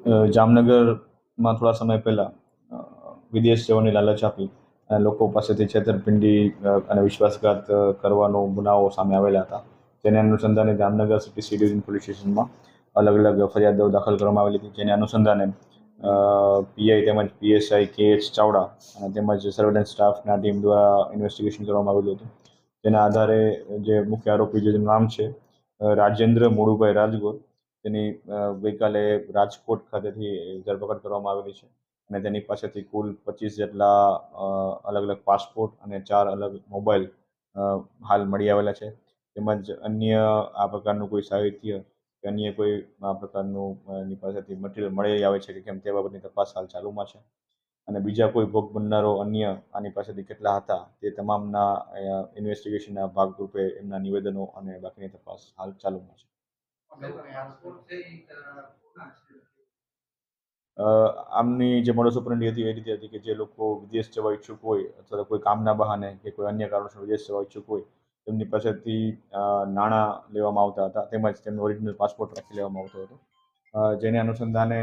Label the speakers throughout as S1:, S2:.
S1: જામનગરમાં થોડા સમય પહેલાં વિદેશ જવાની લાલચ આપી અને લોકો પાસેથી છેતરપિંડી અને વિશ્વાસઘાત કરવાનો બનાવો સામે આવેલા હતા. તેને અનુસંધાને Jamnagar city C division police સ્ટેશનમાં અલગ અલગ ફરિયાદો દાખલ કરવામાં આવેલી હતી. જેને અનુસંધાને પીઆઈ તેમજ પીએસઆઈ કે.એચ. ચાવડા અને તેમજ સર્વેલન્સ સ્ટાફના ટીમ દ્વારા ઇન્વેસ્ટિગેશન કરવામાં આવેલું હતું. તેના આધારે જે મુખ્ય આરોપી જેનું નામ છે રાજેન્દ્ર મોડુભાઈ રાજગોર, તેની ગઈકાલે રાજકોટ ખાતેથી ધરપકડ કરવામાં આવેલી છે અને તેની પાસેથી કુલ 25 જેટલા અલગ અલગ પાસપોર્ટ અને 4 અલગ મોબાઈલ હાલ મળી આવેલા છે. તેમજ અન્ય આ પ્રકારનું કોઈ સાહિત્ય કે અન્ય કોઈ આ પ્રકારનું એની પાસેથી મટીરિયલ મળી આવે છે કે કેમ તે બાબતની તપાસ હાલ ચાલુમાં છે. અને બીજા કોઈ ભોગ બનનારો અન્ય આની પાસેથી કેટલા હતા તે તમામના ઇન્વેસ્ટિગેશનના ભાગરૂપે એમના નિવેદનો અને બાકીની તપાસ હાલ ચાલુમાં છે. આમની જે મોડસ ઓપરેન્ડી હતી એ રીતે હતી કે જે લોકો વિદેશ જવા ઈચ્છુક હોય અથવા તો કોઈ કામના બહાને કે કોઈ અન્ય કારણોસર વિદેશ જવા ઈચ્છુક હોય તેમની પાસેથી નાણાં લેવામાં આવતા હતા, તેમજ તેમનો ઓરિજિનલ પાસપોર્ટ રાખી લેવામાં આવતો હતો. જેને અનુસંધાને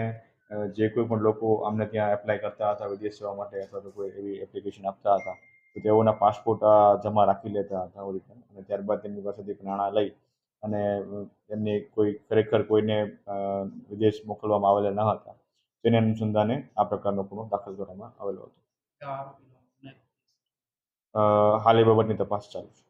S1: જે કોઈ પણ લોકો આમને ત્યાં એપ્લાય કરતા હતા વિદેશ જવા માટે અથવા તો કોઈ એવી એપ્લિકેશન આપતા હતા તો તેઓના પાસપોર્ટ જમા રાખી લેતા હતા ઓરિજિનલ, અને ત્યારબાદ તેમની પાસેથી નાણાં લઈ અને એમની કોઈ ખરેખર કોઈને વિદેશ મોકલવામાં આવેલા ન હતા. તેને અનુસંધાને આ પ્રકારનો ગુનો દાખલ કરવામાં આવેલો હતો. હાલ એ બાબતની તપાસ ચાલુ છે.